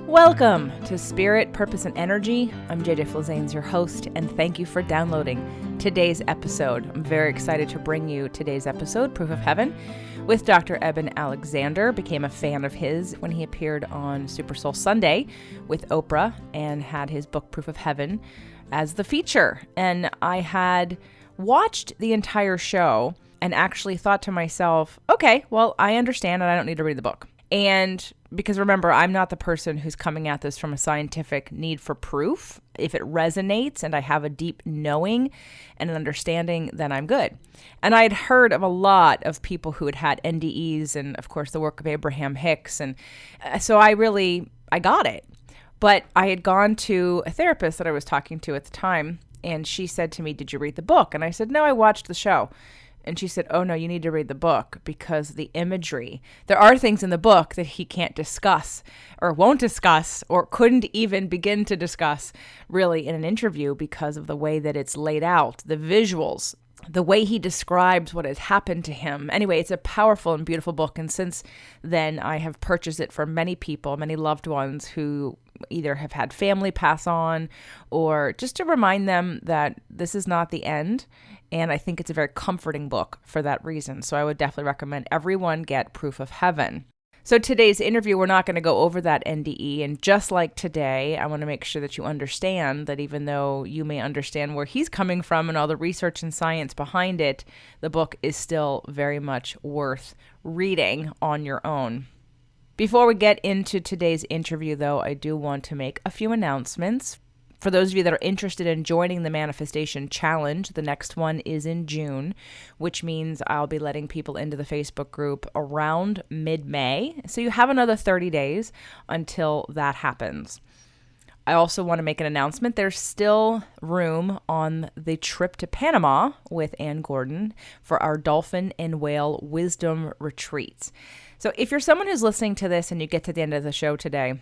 Welcome to Spirit, Purpose, and Energy. I'm JJ Flazanes, your host, and thank you for downloading today's episode. I'm very excited to bring you today's episode, Proof of Heaven, with Dr. Eben Alexander. Became a fan of his when he appeared on Super Soul Sunday with Oprah and had his book, Proof of Heaven, as the feature. And I had watched the entire show and actually thought to myself, okay, well, I understand and I don't need to read the book. And because remember, I'm not the person who's coming at this from a scientific need for proof. If it resonates and I have a deep knowing and an understanding, then I'm good. And I had heard of a lot of people who had had NDEs and, of course, the work of Abraham Hicks. And so I got it. But I had gone to a therapist that I was talking to at the time, and she said to me, "Did you read the book?" And I said, "No, I watched the show." And she said, "Oh, no, you need to read the book because the imagery, there are things in the book that he can't discuss or won't discuss or couldn't even begin to discuss really in an interview because of the way that it's laid out, the visuals, the way he describes what has happened to him." Anyway, it's a powerful and beautiful book. And since then, I have purchased it for many people, many loved ones who either have had family pass on or just to remind them that this is not the end. And I think it's a very comforting book for that reason. So I would definitely recommend everyone get Proof of Heaven. So today's interview, we're not going to go over that NDE. And just like today, I want to make sure that you understand that even though you may understand where he's coming from and all the research and science behind it, the book is still very much worth reading on your own. Before we get into today's interview, though, I do want to make a few announcements. For those of you that are interested in joining the Manifestation Challenge, the next one is in June, which means I'll be letting people into the Facebook group around mid-May. So you have another 30 days until that happens. I also want to make an announcement. There's still room on the trip to Panama with Ann Gordon for our Dolphin and Whale Wisdom Retreats. So if you're someone who's listening to this and you get to the end of the show today,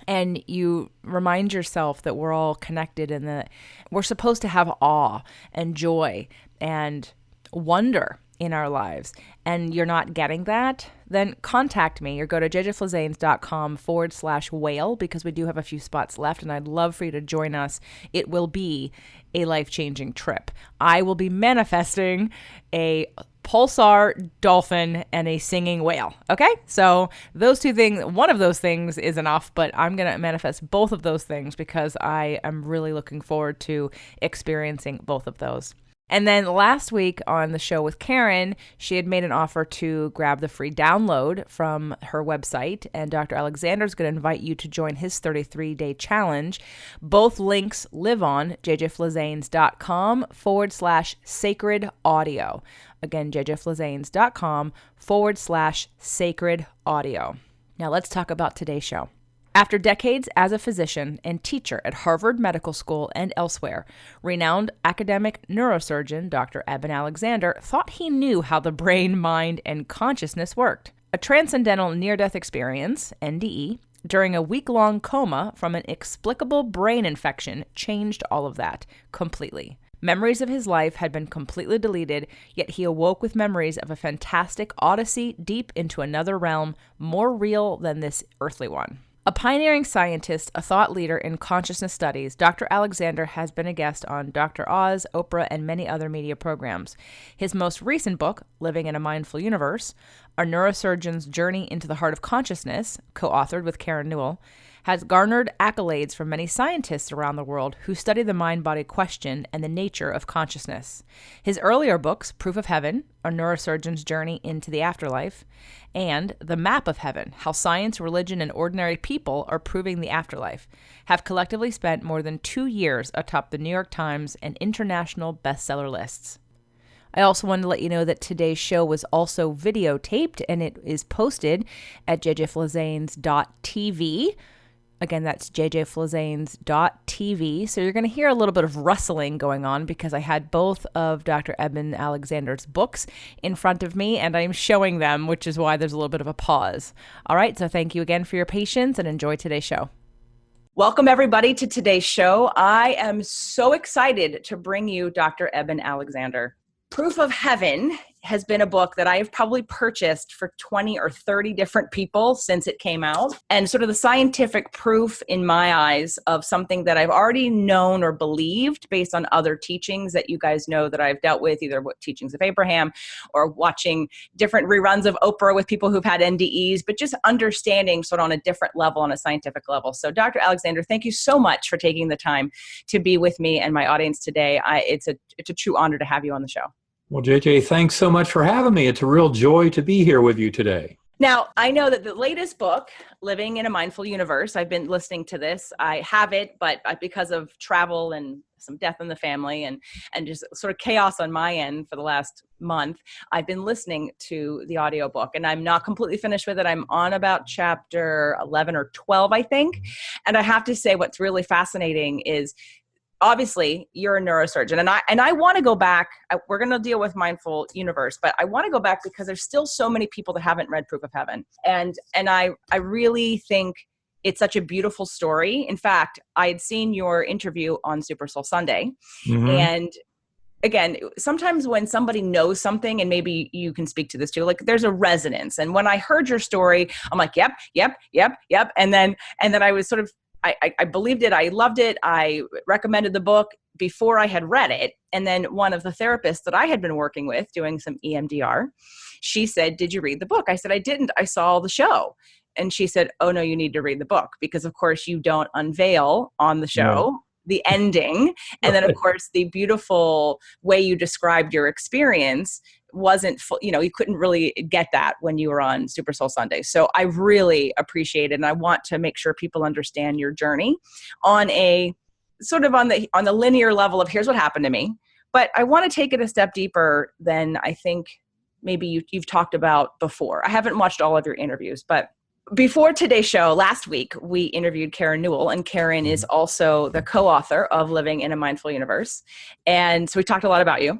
and you remind yourself that we're all connected and that we're supposed to have awe and joy and wonder in our lives, and you're not getting that, then contact me or go to jjflazanes.com/whale because we do have a few spots left and I'd love for you to join us. It will be a life-changing trip. I will be manifesting a pulsar dolphin and a singing whale. Okay? So those two things, one of those things is enough, but I'm going to manifest both of those things because I am really looking forward to experiencing both of those. And then last week on the show with Karen, she had made an offer to grab the free download from her website, and Dr. Alexander is going to invite you to join his 33-day challenge. Both links live on jjflazanes.com/sacred audio. Again, jjflazanes.com/sacred audio. Now let's talk about today's show. After decades as a physician and teacher at Harvard Medical School and elsewhere, renowned academic neurosurgeon Dr. Eben Alexander thought he knew how the brain, mind, and consciousness worked. A transcendental near-death experience, NDE, during a week-long coma from an inexplicable brain infection changed all of that completely. Memories of his life had been completely deleted, yet he awoke with memories of a fantastic odyssey deep into another realm, more real than this earthly one. A pioneering scientist, a thought leader in consciousness studies, Dr. Alexander has been a guest on Dr. Oz, Oprah, and many other media programs. His most recent book, Living in a Mindful Universe, A Neurosurgeon's Journey into the Heart of Consciousness, co-authored with Karen Newell, has garnered accolades from many scientists around the world who study the mind-body question and the nature of consciousness. His earlier books, Proof of Heaven, A Neurosurgeon's Journey into the Afterlife, and The Map of Heaven, How Science, Religion, and Ordinary People Are Proving the Afterlife, have collectively spent more than 2 years atop the New York Times and international bestseller lists. I also wanted to let you know that today's show was also videotaped, and it is posted at jjflazanes.tv. Again, that's jjflazanes.tv. So you're going to hear a little bit of rustling going on because I had both of Dr. Eben Alexander's books in front of me and I'm showing them, which is why there's a little bit of a pause. All right, so thank you again for your patience and enjoy today's show. Welcome, everybody, to today's show. I am so excited to bring you Dr. Eben Alexander. Proof of Heaven has been a book that I have probably purchased for 20 or 30 different people since it came out. And sort of the scientific proof in my eyes of something that I've already known or believed based on other teachings that you guys know that I've dealt with, either what teachings of Abraham or watching different reruns of Oprah with people who've had NDEs, but just understanding sort of on a different level, on a scientific level. So Dr. Alexander, thank you so much for taking the time to be with me and my audience today. It's a true honor to have you on the show. Well, JJ, thanks so much for having me. It's a real joy to be here with you today. Now, I know that the latest book, Living in a Mindful Universe, I've been listening to this. I have it, but because of travel and some death in the family and just sort of chaos on my end for the last month, I've been listening to the audiobook, and I'm not completely finished with it. I'm on about chapter 11 or 12, I think. And I have to say what's really fascinating is, obviously, you're a neurosurgeon, and I want to go back. We're going to deal with Mindful Universe, but I want to go back because there's still so many people that haven't read Proof of Heaven, and I really think it's such a beautiful story. In fact, I had seen your interview on Super Soul Sunday, and again, sometimes when somebody knows something, and maybe you can speak to this too, like there's a resonance. And when I heard your story, I'm like, yep. And then I was sort of, I believed it. I loved it. I recommended the book before I had read it. And then one of the therapists that I had been working with doing some EMDR, she said, "Did you read the book?" I said, "I didn't. I saw the show." And she said, "Oh no, you need to read the book, because of course you don't unveil on the show the ending." And then of course the beautiful way you described your experience wasn't full, you couldn't really get that when you were on Super Soul Sunday. So I really appreciate it. And I want to make sure people understand your journey on a sort of on the linear level of here's what happened to me. But I want to take it a step deeper than I think maybe you've talked about before. I haven't watched all of your interviews, but before today's show, last week, we interviewed Karen Newell, and Karen is also the co-author of Living in a Mindful Universe. And so we talked a lot about you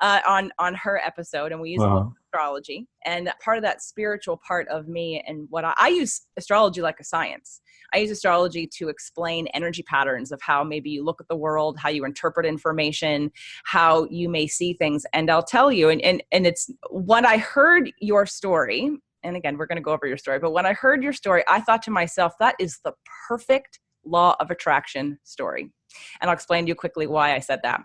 on her episode, and we used astrology. And part of that spiritual part of me, and what I use astrology like a science. I use astrology to explain energy patterns of how maybe you look at the world, how you interpret information, how you may see things. And I'll tell you, and it's when I heard your story, and again, we're going to go over your story, but when I heard your story, I thought to myself, that is the perfect law of attraction story. And I'll explain to you quickly why I said that.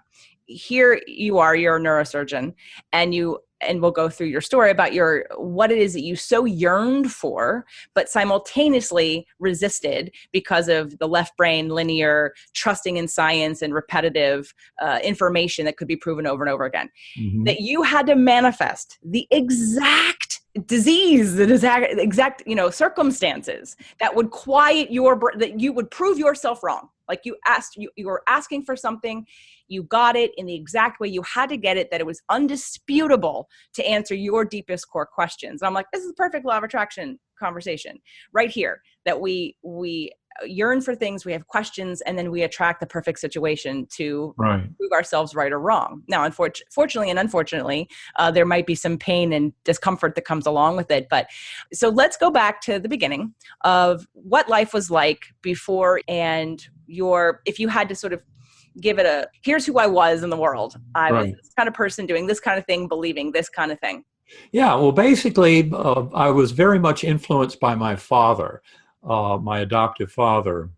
Here you are, you're a neurosurgeon, and we'll go through your story about what it is that you so yearned for, but simultaneously resisted because of the left brain, linear, trusting in science and repetitive information that could be proven over and over again. That you had to manifest the exact disease, the exact circumstances that would quiet that you would prove yourself wrong. Like you were asking for something, you got it in the exact way you had to get it, that it was undisputable to answer your deepest core questions. And I'm like, this is the perfect law of attraction conversation right here, that we yearn for things, we have questions, and then we attract the perfect situation to prove ourselves right or wrong. Now, fortunately and unfortunately, there might be some pain and discomfort that comes along with it. But so let's go back to the beginning of what life was like before, and if you had to sort of give it here's who I was in the world. I was this kind of person doing this kind of thing, believing this kind of thing. Yeah, well, basically, I was very much influenced by my father, my adoptive father,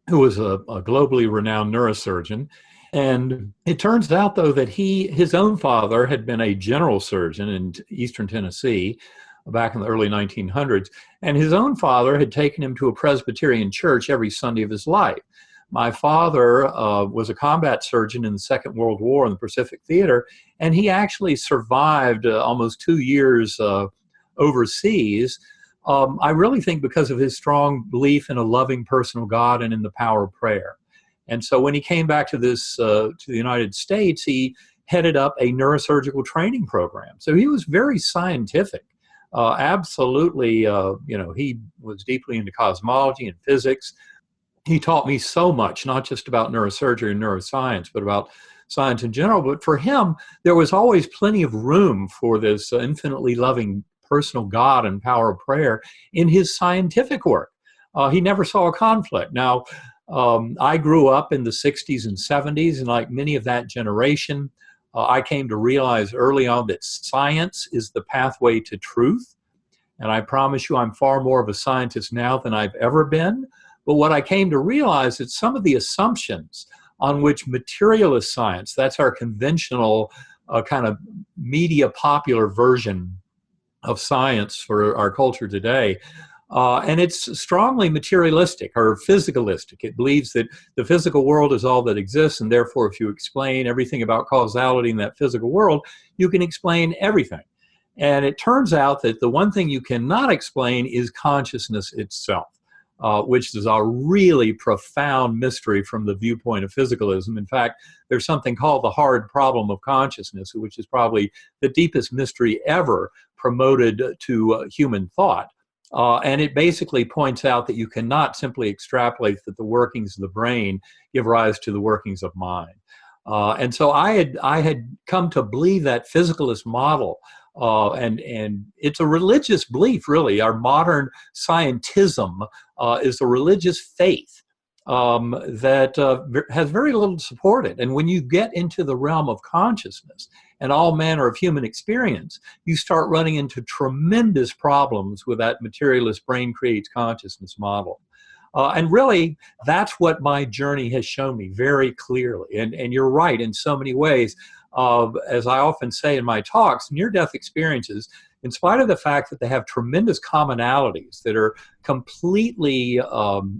who was a globally renowned neurosurgeon. And it turns out, though, that his own father had been a general surgeon in Eastern Tennessee back in the early 1900s. And his own father had taken him to a Presbyterian church every Sunday of his life. My father was a combat surgeon in the Second World War in the Pacific Theater, and he actually survived almost 2 years overseas. I really think because of his strong belief in a loving personal God and in the power of prayer. And so when he came back to the United States, he headed up a neurosurgical training program. So he was very scientific. Absolutely, he was deeply into cosmology and physics. He taught me so much, not just about neurosurgery and neuroscience, but about science in general. But for him, there was always plenty of room for this infinitely loving personal God and power of prayer in his scientific work. He never saw a conflict. Now, I grew up in the 60s and 70s, and like many of that generation, I came to realize early on that science is the pathway to truth. And I promise you, I'm far more of a scientist now than I've ever been. But what I came to realize is some of the assumptions on which materialist science, that's our conventional kind of media popular version of science for our culture today, and it's strongly materialistic or physicalistic. It believes that the physical world is all that exists, and therefore if you explain everything about causality in that physical world, you can explain everything. And it turns out that the one thing you cannot explain is consciousness itself, which is a really profound mystery from the viewpoint of physicalism. In fact, there's something called the hard problem of consciousness, which is probably the deepest mystery ever promoted to human thought. And it basically points out that you cannot simply extrapolate that the workings of the brain give rise to the workings of mind. And so I had come to believe that physicalist model. And it's a religious belief, really. Our modern scientism is a religious faith that has very little to support it. And when you get into the realm of consciousness and all manner of human experience, you start running into tremendous problems with that materialist brain creates consciousness model. And really, that's what my journey has shown me very clearly. And you're right in so many ways. As I often say in my talks, near-death experiences, in spite of the fact that they have tremendous commonalities that are completely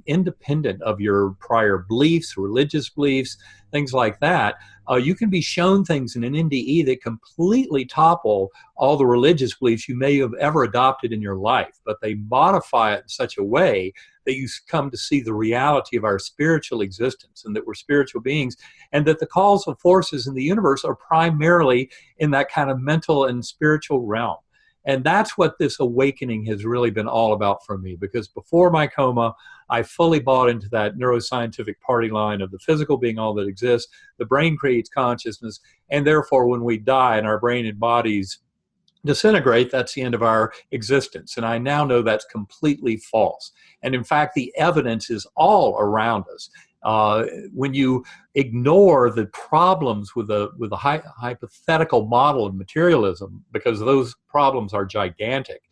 independent of your prior beliefs, religious beliefs, things like that, you can be shown things in an NDE that completely topple all the religious beliefs you may have ever adopted in your life, but they modify it in such a way that you come to see the reality of our spiritual existence and that we're spiritual beings and that the causal forces in the universe are primarily in that kind of mental and spiritual realm. And that's what this awakening has really been all about for me, because before my coma, I fully bought into that neuroscientific party line of the physical being all that exists, the brain creates consciousness, and therefore when we die and our brain and bodies disintegrate, that's the end of our existence. And I now know that's completely false. And in fact, the evidence is all around us. When you ignore the problems with a hypothetical model of materialism, because those problems are gigantic,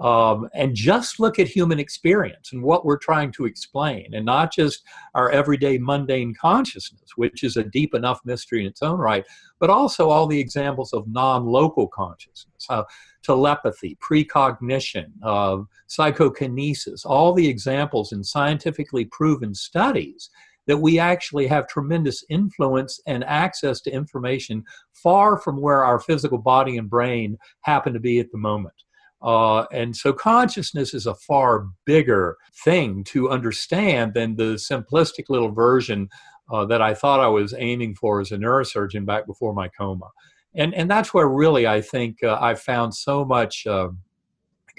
and just look at human experience and what we're trying to explain, and not just our everyday mundane consciousness, which is a deep enough mystery in its own right, but also all the examples of non-local consciousness, telepathy, precognition, psychokinesis, all the examples in scientifically proven studies that we actually have tremendous influence and access to information far from where our physical body and brain happen to be at the moment. And so consciousness is a far bigger thing to understand than the simplistic little version that I thought I was aiming for as a neurosurgeon back before my coma. And that's where really I think I found so much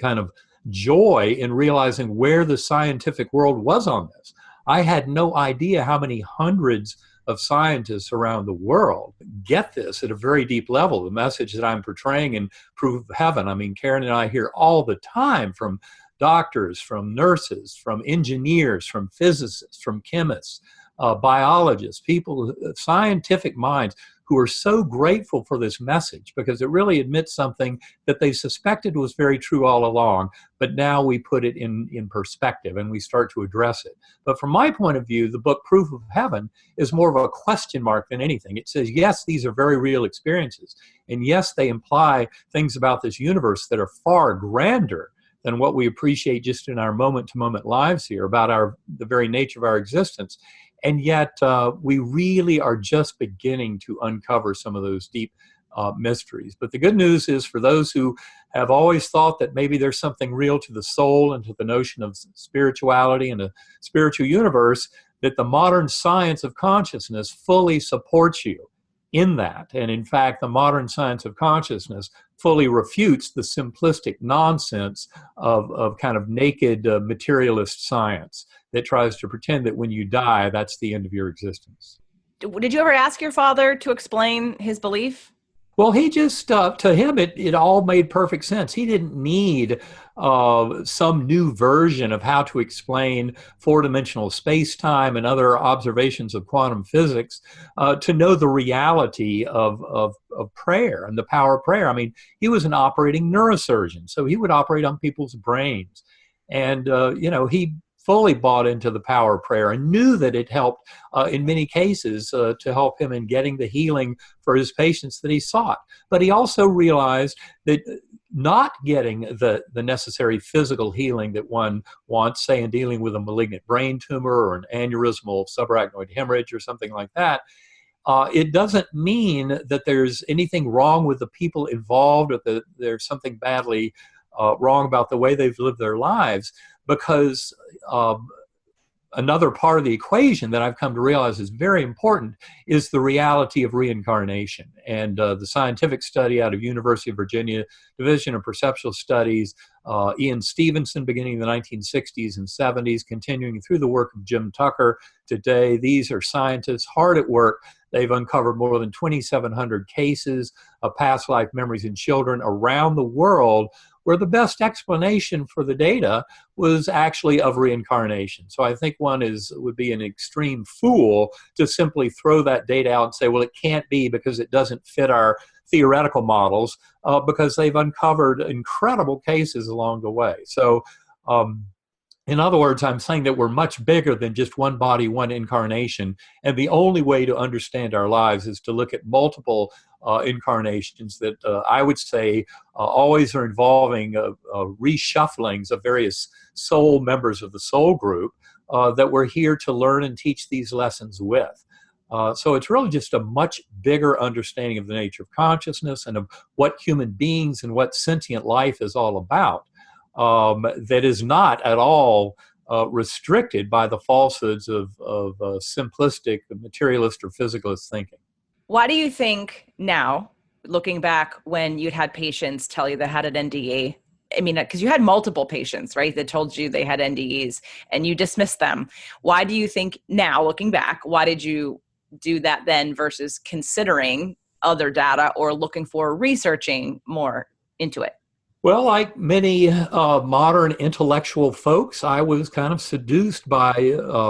kind of joy in realizing where the scientific world was on this. I had no idea how many hundreds of scientists around the world get this at a very deep level, the message that I'm portraying in Proof of Heaven. I mean, Karen and I hear all the time from doctors, from nurses, from engineers, from physicists, from chemists, biologists, people, scientific minds who are so grateful for this message because it really admits something that they suspected was very true all along, but now we put it in perspective and we start to address it. But from my point of view, the book Proof of Heaven is more of a question mark than anything. It says, yes, these are very real experiences, and yes, they imply things about this universe that are far grander than what we appreciate just in our moment-to-moment lives here, about the very nature of our existence. And yet we really are just beginning to uncover some of those deep mysteries. But the good news is for those who have always thought that maybe there's something real to the soul and to the notion of spirituality and a spiritual universe, that the modern science of consciousness fully supports you in that. And in fact, the modern science of consciousness fully refutes the simplistic nonsense of kind of naked materialist science that tries to pretend that when you die, that's the end of your existence. Did you ever ask your father to explain his belief? Well, he just, to him, it all made perfect sense. He didn't need some new version of how to explain four-dimensional space-time and other observations of quantum physics to know the reality of prayer and the power of prayer. I mean, he was an operating neurosurgeon, so he would operate on people's brains. And, he fully bought into the power of prayer and knew that it helped in many cases to help him in getting the healing for his patients that he sought. But he also realized that not getting the necessary physical healing that one wants, say in dealing with a malignant brain tumor or an aneurysmal subarachnoid hemorrhage or something like that, it doesn't mean that there's anything wrong with the people involved or that there's something badly wrong about the way they've lived their lives, because another part of the equation that I've come to realize is very important is the reality of reincarnation. And the scientific study out of University of Virginia Division of Perceptual Studies, Ian Stevenson beginning in the 1960s and 70s, continuing through the work of Jim Tucker today. These are scientists hard at work. They've uncovered more than 2,700 cases of past life memories in children around the world, where the best explanation for the data was actually of reincarnation. So I think one would be an extreme fool to simply throw that data out and say, well, it can't be because it doesn't fit our theoretical models, because they've uncovered incredible cases along the way. So in other words, I'm saying that we're much bigger than just one body, one incarnation. And the only way to understand our lives is to look at multiple incarnations that I would say always are involving reshufflings of various soul members of the soul group that we're here to learn and teach these lessons with. So it's really just a much bigger understanding of the nature of consciousness and of what human beings and what sentient life is all about. That is not at all restricted by the falsehoods of simplistic, materialist, or physicalist thinking. Why do you think now, looking back when you'd had patients tell you they had an NDE, I mean, because you had multiple patients, right, that told you they had NDEs and you dismissed them. Why do you think now, looking back, why did you do that then versus considering other data or looking for researching more into it? Well, like many modern intellectual folks, I was kind of seduced by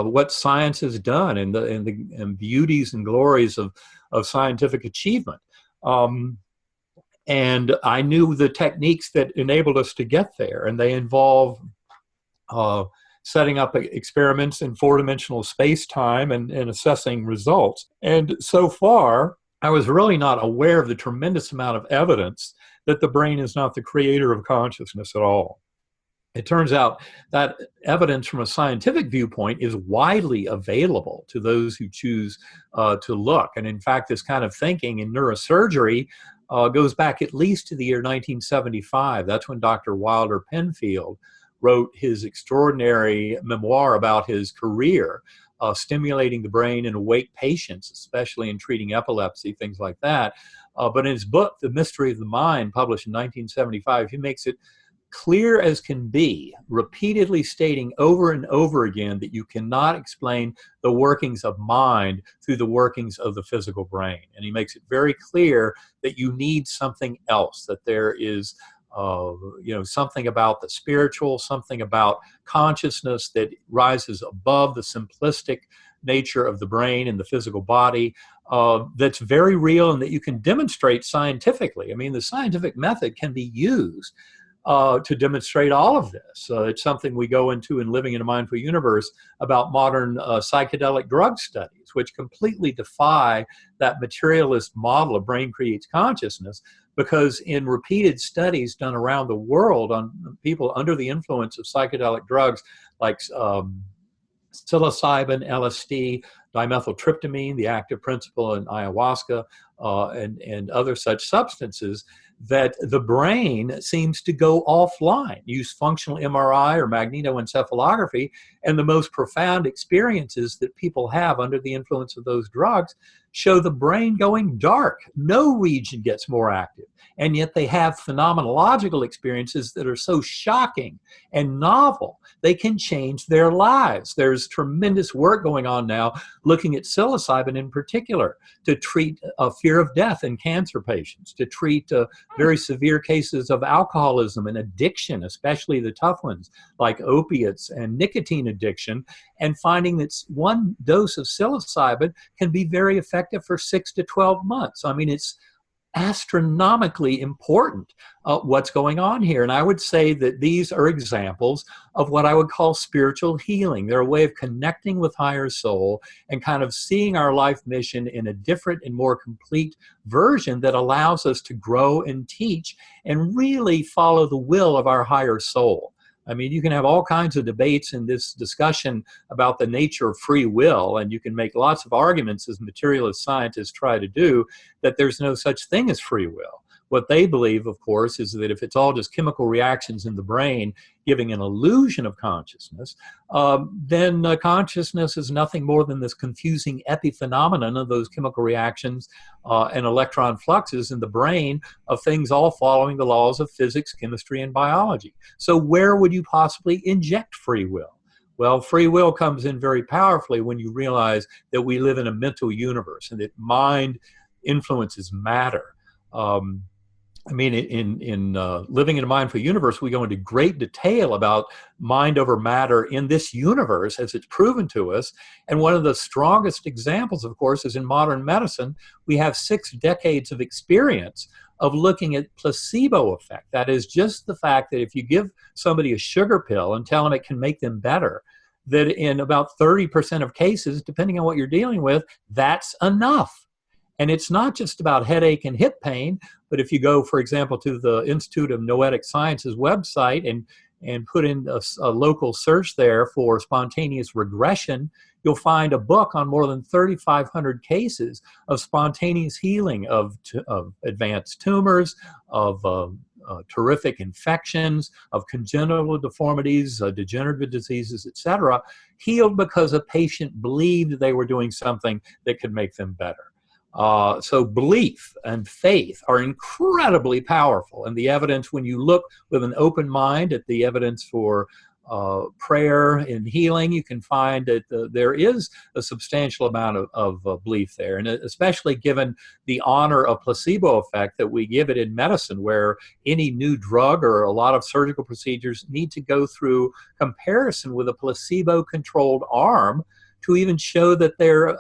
what science has done and the beauties and glories of scientific achievement. And I knew the techniques that enabled us to get there, and they involve setting up experiments in four-dimensional space-time and assessing results. And so far, I was really not aware of the tremendous amount of evidence that the brain is not the creator of consciousness at all. It turns out that evidence from a scientific viewpoint is widely available to those who choose to look. And in fact, this kind of thinking in neurosurgery goes back at least to the year 1975. That's when Dr. Wilder Penfield wrote his extraordinary memoir about his career, stimulating the brain in awake patients, especially in treating epilepsy, things like that. But in his book, The Mystery of the Mind, published in 1975, he makes it clear as can be, repeatedly stating over and over again that you cannot explain the workings of mind through the workings of the physical brain. And he makes it very clear that you need something else, that there is something about the spiritual, something about consciousness that rises above the simplistic nature of the brain and the physical body, that's very real and that you can demonstrate scientifically. I mean, the scientific method can be used to demonstrate all of this. It's something we go into in Living in a Mindful Universe about modern psychedelic drug studies, which completely defy that materialist model of brain creates consciousness, because in repeated studies done around the world on people under the influence of psychedelic drugs like psilocybin, LSD, dimethyltryptamine, the active principle in ayahuasca, and other such substances, that the brain seems to go offline. Use functional MRI or magnetoencephalography, and the most profound experiences that people have under the influence of those drugs show the brain going dark. No region gets more active. And yet they have phenomenological experiences that are so shocking and novel, they can change their lives. There's tremendous work going on now looking at psilocybin in particular to treat fear of death in cancer patients, to treat very severe cases of alcoholism and addiction, especially the tough ones like opiates and nicotine addiction, and finding that one dose of psilocybin can be very effective for 6 to 12 months. I mean, it's astronomically important what's going on here. And I would say that these are examples of what I would call spiritual healing. They're a way of connecting with higher soul and kind of seeing our life mission in a different and more complete version that allows us to grow and teach and really follow the will of our higher soul. I mean, you can have all kinds of debates in this discussion about the nature of free will, and you can make lots of arguments, as materialist scientists try to do, that there's no such thing as free will. What they believe, of course, is that if it's all just chemical reactions in the brain giving an illusion of consciousness, then consciousness is nothing more than this confusing epiphenomenon of those chemical reactions and electron fluxes in the brain of things all following the laws of physics, chemistry, and biology. So where would you possibly inject free will? Well, free will comes in very powerfully when you realize that we live in a mental universe and that mind influences matter. I mean, in Living in a Mindful Universe, we go into great detail about mind over matter in this universe as it's proven to us. And one of the strongest examples, of course, is in modern medicine. We have 6 decades of experience of looking at placebo effect. That is just the fact that if you give somebody a sugar pill and tell them it can make them better, that in about 30% of cases, depending on what you're dealing with, that's enough. And it's not just about headache and hip pain, but if you go, for example, to the Institute of Noetic Sciences website and put in a local search there for spontaneous regression, you'll find a book on more than 3,500 cases of spontaneous healing of advanced tumors, of terrific infections, of congenital deformities, degenerative diseases, etc., healed because a patient believed they were doing something that could make them better. So belief and faith are incredibly powerful. And the evidence, when you look with an open mind at the evidence for prayer and healing, you can find that there is a substantial amount of belief there. And especially given the honor of placebo effect that we give it in medicine, where any new drug or a lot of surgical procedures need to go through comparison with a placebo-controlled arm to even show that they're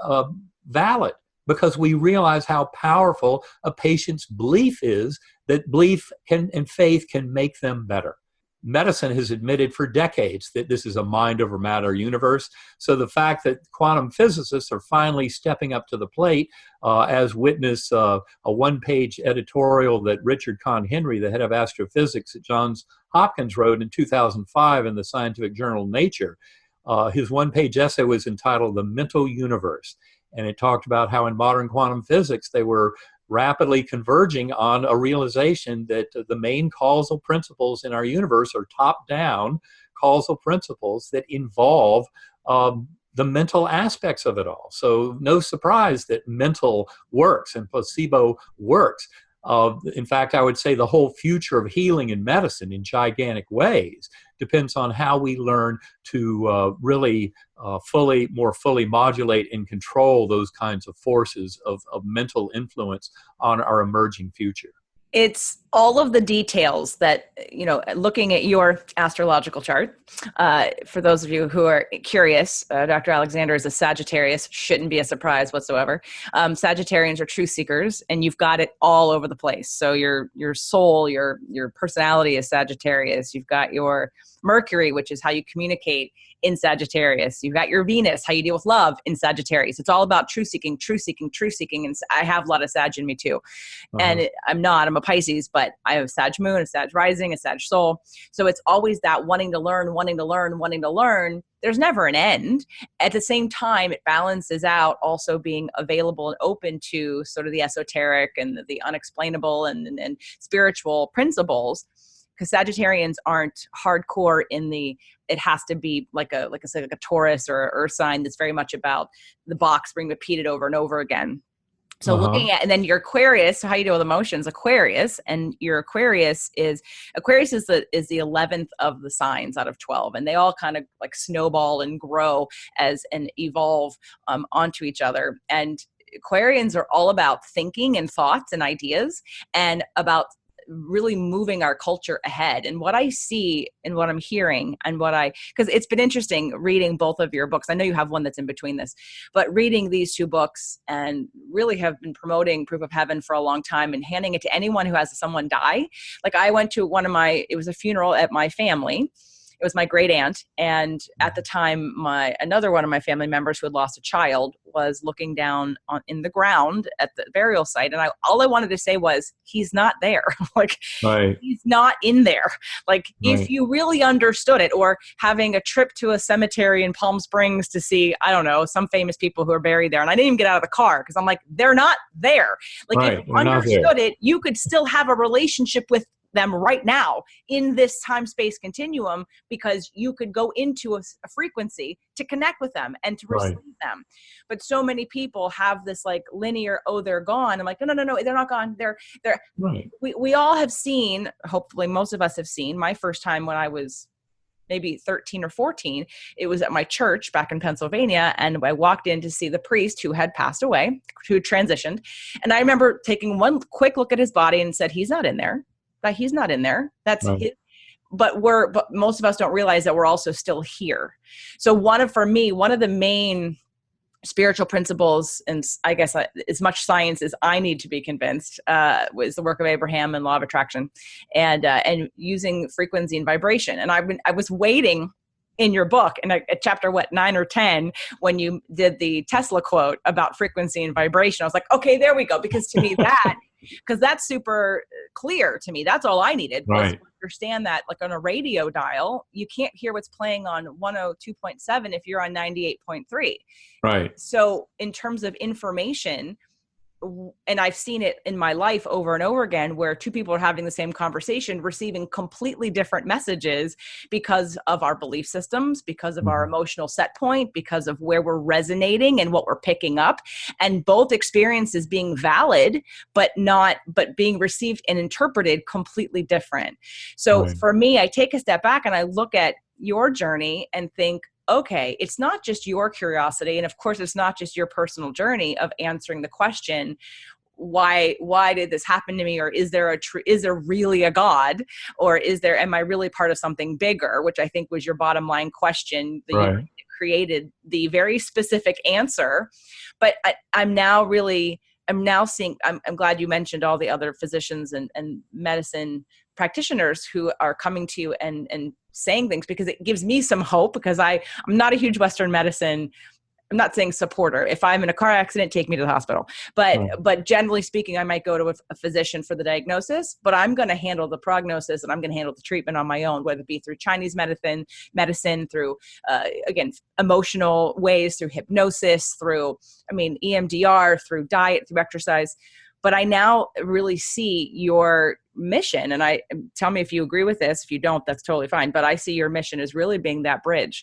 valid. Because we realize how powerful a patient's belief is, that belief and faith can make them better. Medicine has admitted for decades that this is a mind over matter universe. So the fact that quantum physicists are finally stepping up to the plate, as witness a one-page editorial that Richard Conn Henry, the head of astrophysics at Johns Hopkins, wrote in 2005 in the scientific journal Nature. His one-page essay was entitled "The Mental Universe." And it talked about how in modern quantum physics, they were rapidly converging on a realization that the main causal principles in our universe are top-down causal principles that involve the mental aspects of it all. So no surprise that mental works and placebo works. In fact, I would say the whole future of healing in medicine in gigantic ways depends on how we learn to really more fully modulate and control those kinds of forces of mental influence on our emerging future. It's all of the details that, looking at your astrological chart, for those of you who are curious, Dr. Alexander is a Sagittarius, shouldn't be a surprise whatsoever. Sagittarians are truth seekers, and you've got it all over the place. So your soul, your personality is Sagittarius. You've got your Mercury, which is how you communicate, in Sagittarius. You've got your Venus, how you deal with love, in Sagittarius. It's all about truth seeking. And I have a lot of Sag in me too. And I'm a Pisces, but I have Sag moon, a Sag rising, a Sag soul. So it's always that wanting to learn. there's never an end. At the same time, it balances out also being available and open to sort of the esoteric and the unexplainable and spiritual principles. Because Sagittarians aren't hardcore in it has to be like a Taurus or an Earth sign that's very much about the box being repeated over and over again. So looking at, and then your Aquarius, so how you deal with emotions, Aquarius, and your Aquarius is the 11th of the signs out of 12. And they all kind of like snowball and grow and evolve onto each other. And Aquarians are all about thinking and thoughts and ideas and about really moving our culture ahead. And what I see and what I'm hearing and because it's been interesting reading both of your books. I know you have one that's in between this, but reading these two books and really have been promoting Proof of Heaven for a long time and handing it to anyone who has someone die. Like I went to it was a funeral at my family. It was my great aunt. And at the time, another one of my family members who had lost a child was looking down in the ground at the burial site. And all I wanted to say was, he's not there. Like, right. He's not in there. Like, right. If you really understood it, or having a trip to a cemetery in Palm Springs to see, I don't know, some famous people who are buried there. And I didn't even get out of the car because I'm like, they're not there. Like, right. If you understood it, you could still have a relationship with them right now in this time-space continuum, because you could go into a frequency to connect with them and to receive them. But so many people have this like linear, oh, they're gone. I'm like, no, they're not gone. They're right. We all have seen, hopefully most of us have seen, my first time when I was maybe 13 or 14, it was at my church back in Pennsylvania. And I walked in to see the priest who had passed away, who transitioned. And I remember taking one quick look at his body and said, he's not in there. But he's not in there. That's right. But most of us don't realize that we're also still here. So one of the main spiritual principles, and I guess as much science as I need to be convinced, was the work of Abraham and law of attraction, and using frequency and vibration. And I was waiting in your book, and at chapter 9 or 10, when you did the Tesla quote about frequency and vibration, I was like, okay, there we go. Because to me because that's super clear to me. That's all I needed was to understand that, like on a radio dial, you can't hear what's playing on 102.7 if you're on 98.3. Right. So in terms of information, and I've seen it in my life over and over again, where two people are having the same conversation, receiving completely different messages because of our belief systems, because of our emotional set point, because of where we're resonating and what we're picking up, and both experiences being valid, but being received and interpreted completely different. So for me, I take a step back and I look at your journey and think, okay, it's not just your curiosity. And of course, it's not just your personal journey of answering the question, why did this happen to me? Or is there really a God? Or am I really part of something bigger? Which I think was your bottom line question that you created the very specific answer. But I'm now seeing, I'm glad you mentioned all the other physicians and medicine practitioners who are coming to you and saying things, because it gives me some hope, because I'm not a huge Western medicine, I'm not saying supporter. If I'm in a car accident, take me to the hospital. But generally speaking, I might go to a physician for the diagnosis, but I'm going to handle the prognosis and I'm going to handle the treatment on my own, whether it be through Chinese medicine, through, again, emotional ways, through hypnosis, through, EMDR, through diet, through exercise. But I now really see your mission, and tell me if you agree with this. If you don't, that's totally fine. But I see your mission as really being that bridge,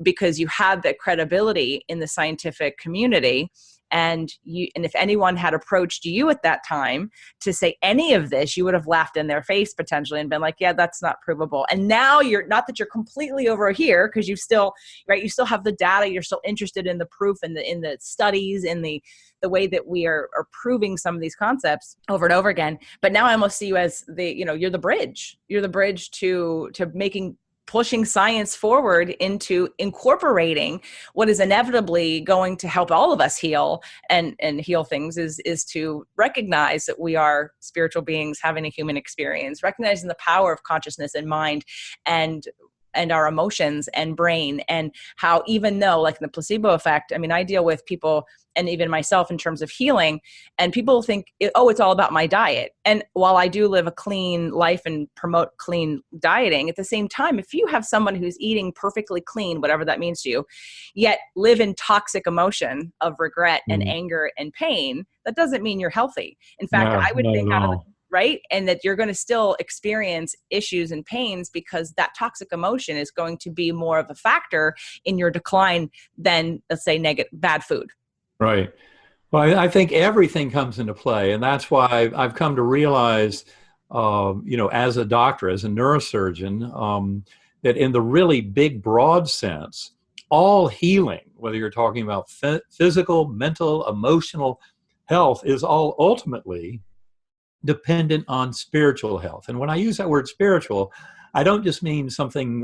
because you had the credibility in the scientific community. And if anyone had approached you at that time to say any of this, you would have laughed in their face potentially and been like, yeah, that's not provable. And now you're not that you're completely over here, because you still have the data, you're still interested in the proof and in the studies, in the way that we are proving some of these concepts over and over again. But now I almost see you as you're the bridge. You're the bridge to pushing science forward into incorporating what is inevitably going to help all of us heal and heal things, is to recognize that we are spiritual beings having a human experience, recognizing the power of consciousness and mind, and and our emotions and brain, and how, even though, like, the placebo effect, I mean, I deal with people and even myself in terms of healing, and people think, oh, it's all about my diet. And while I do live a clean life and promote clean dieting, at the same time, if you have someone who's eating perfectly clean, whatever that means to you, yet live in toxic emotion of regret and anger and pain, that doesn't mean you're healthy. In fact, No, I would not think at out of all. right? And that you're going to still experience issues and pains, because that toxic emotion is going to be more of a factor in your decline than, let's say, bad food. Right. Well, I think everything comes into play, and that's why I've come to realize, as a doctor, as a neurosurgeon, that in the really big, broad sense, all healing, whether you're talking about physical, mental, emotional health, is all ultimately dependent on spiritual health. And when I use that word spiritual, I don't just mean something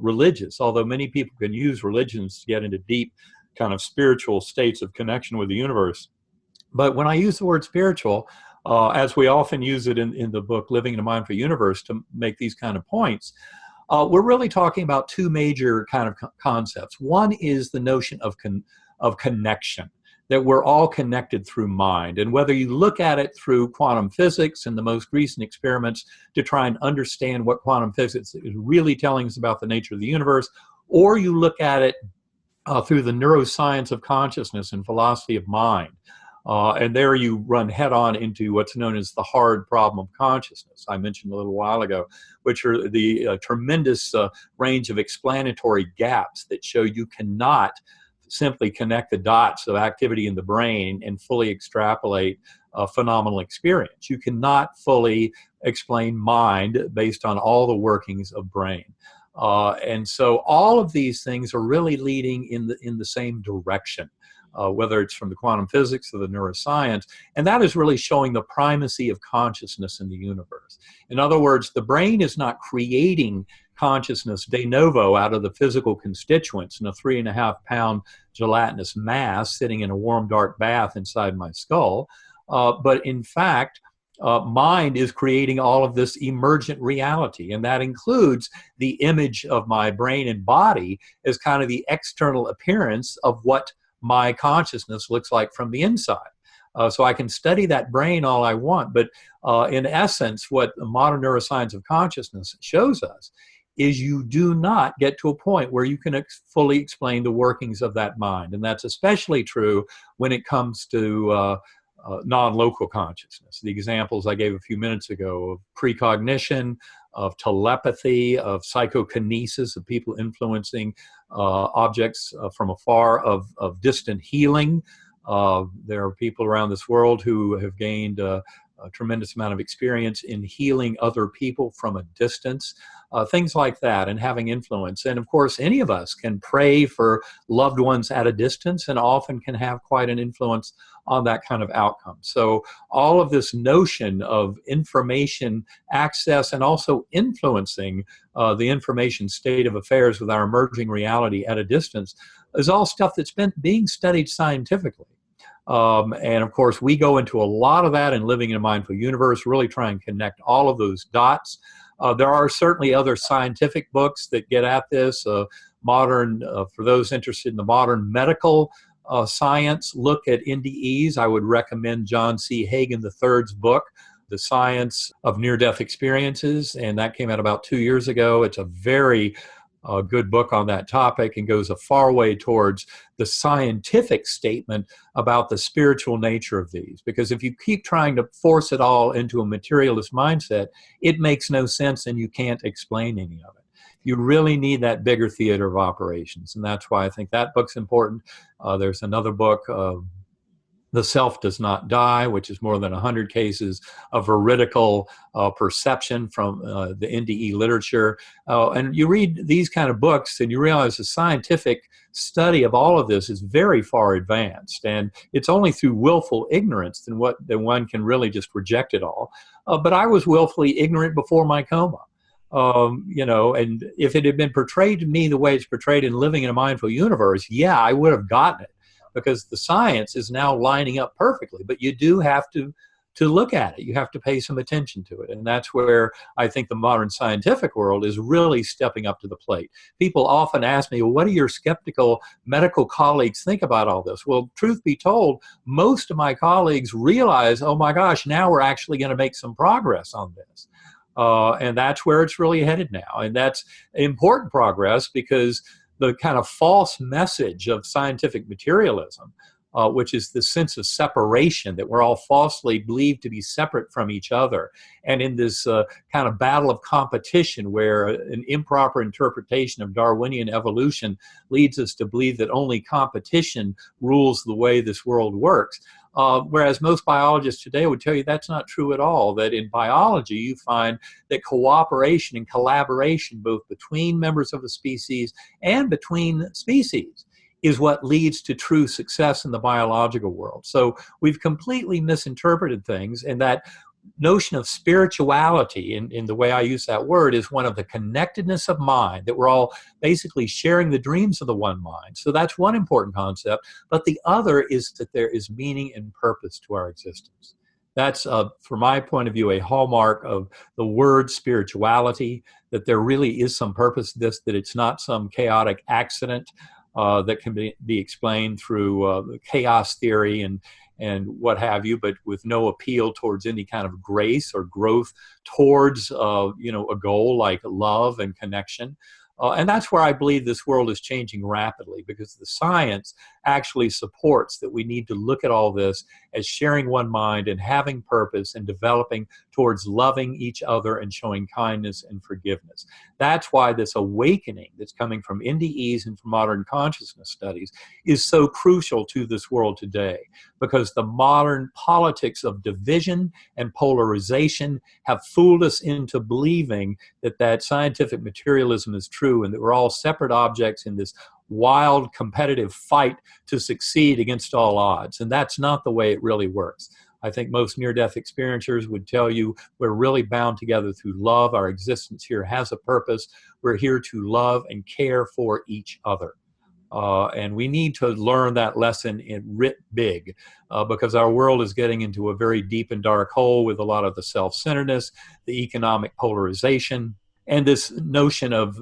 religious, although many people can use religions to get into deep kind of spiritual states of connection with the universe. But when I use the word spiritual, as we often use it in the book, Living in a Mindful Universe, to make these kind of points, we're really talking about two major kind of concepts. One is the notion of connection, that we're all connected through mind. And whether you look at it through quantum physics and the most recent experiments to try and understand what quantum physics is really telling us about the nature of the universe, or you look at it through the neuroscience of consciousness and philosophy of mind. And there you run head on into what's known as the hard problem of consciousness, I mentioned a little while ago, which are the tremendous range of explanatory gaps that show you cannot simply connect the dots of activity in the brain and fully extrapolate a phenomenal experience. You cannot fully explain mind based on all the workings of brain. And so all of these things are really leading in the same direction, whether it's from the quantum physics or the neuroscience. And that is really showing the primacy of consciousness in the universe. In other words, the brain is not creating consciousness de novo out of the physical constituents in a 3.5-pound gelatinous mass sitting in a warm, dark bath inside my skull. But in fact, mind is creating all of this emergent reality, and that includes the image of my brain and body as kind of the external appearance of what my consciousness looks like from the inside. So I can study that brain all I want, but in essence, what the modern neuroscience of consciousness shows us is you do not get to a point where you can fully explain the workings of that mind. And that's especially true when it comes to non-local consciousness. The examples I gave a few minutes ago of precognition, of telepathy, of psychokinesis, of people influencing objects from afar, of distant healing. There are people around this world who have gained a tremendous amount of experience in healing other people from a distance, things like that, and having influence. And of course, any of us can pray for loved ones at a distance and often can have quite an influence on that kind of outcome. So all of this notion of information access and also influencing the information state of affairs with our emerging reality at a distance is all stuff that's been being studied scientifically. And of course, we go into a lot of that in Living in a Mindful Universe, really try and connect all of those dots. There are certainly other scientific books that get at this. For those interested in the modern medical science, look at NDEs. I would recommend John C. Hagen III's book, The Science of Near-Death Experiences, and that came out about 2 years ago. It's a very good book on that topic and goes a far way towards the scientific statement about the spiritual nature of these. Because if you keep trying to force it all into a materialist mindset, it makes no sense and you can't explain any of it. You really need that bigger theater of operations. And that's why I think that book's important. There's another book, The Self Does Not Die, which is more than 100 cases of veridical perception from the NDE literature. And you read these kind of books and you realize the scientific study of all of this is very far advanced. And it's only through willful ignorance that one can really just reject it all. But I was willfully ignorant before my coma. And if it had been portrayed to me the way it's portrayed in Living in a Mindful Universe, yeah, I would have gotten it, because the science is now lining up perfectly. But you do have to to look at it. You have to pay some attention to it. And that's where I think the modern scientific world is really stepping up to the plate. People often ask me, well, what do your skeptical medical colleagues think about all this? Well, truth be told, most of my colleagues realize, oh my gosh, now we're actually going to make some progress on this. And that's where it's really headed now. And that's important progress, because the kind of false message of scientific materialism, which is the sense of separation, that we're all falsely believed to be separate from each other. And in this kind of battle of competition, where an improper interpretation of Darwinian evolution leads us to believe that only competition rules the way this world works. Whereas most biologists today would tell you that's not true at all, that in biology you find that cooperation and collaboration, both between members of a species and between species, is what leads to true success in the biological world. So we've completely misinterpreted things, and that notion of spirituality, in the way I use that word, is one of the connectedness of mind, that we're all basically sharing the dreams of the one mind. So that's one important concept. But the other is that there is meaning and purpose to our existence. That's, from my point of view, a hallmark of the word spirituality, that there really is some purpose to this, that it's not some chaotic accident that can be explained through chaos theory and what have you, but with no appeal towards any kind of grace or growth towards a goal like love and connection. And that's where I believe this world is changing rapidly, because the science actually supports that we need to look at all this as sharing one mind and having purpose and developing towards loving each other and showing kindness and forgiveness. That's why this awakening that's coming from NDEs and from modern consciousness studies is so crucial to this world today, because the modern politics of division and polarization have fooled us into believing that scientific materialism is true and that we're all separate objects in this wild competitive fight to succeed against all odds. And that's not the way it really works. I think most near-death experiencers would tell you we're really bound together through love. Our existence here has a purpose. We're here to love and care for each other. And we need to learn that lesson in writ big, because our world is getting into a very deep and dark hole with a lot of the self-centeredness, the economic polarization, and this notion of,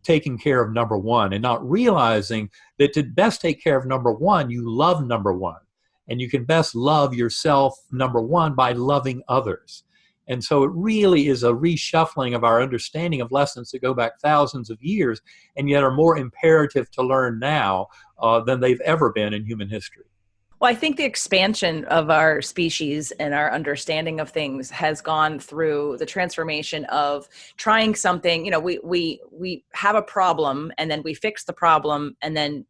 taking care of number one and not realizing that to best take care of number one, you love number one. And you can best love yourself, number one, by loving others. And so it really is a reshuffling of our understanding of lessons that go back thousands of years and yet are more imperative to learn now than they've ever been in human history. Well, I think the expansion of our species and our understanding of things has gone through the transformation of trying something. We have a problem, and then we fix the problem, and then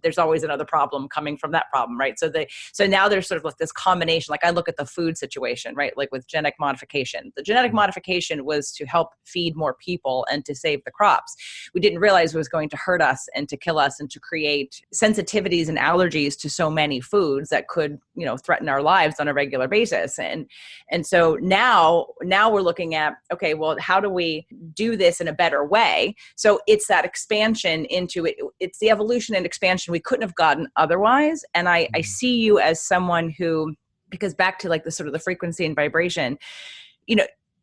there's always another problem coming from that problem, right? So now there's sort of like this combination. Like I look at the food situation, right? Like with genetic modification. The genetic modification was to help feed more people and to save the crops. We didn't realize it was going to hurt us and to kill us and to create sensitivities and allergies to so many foods that could, threaten our lives on a regular basis. And so now we're looking at, okay, well, how do we do this in a better way? So it's that expansion into it. It's the evolution and expansion we couldn't have gotten otherwise. And I see you as someone who, because back to like the sort of the frequency and vibration,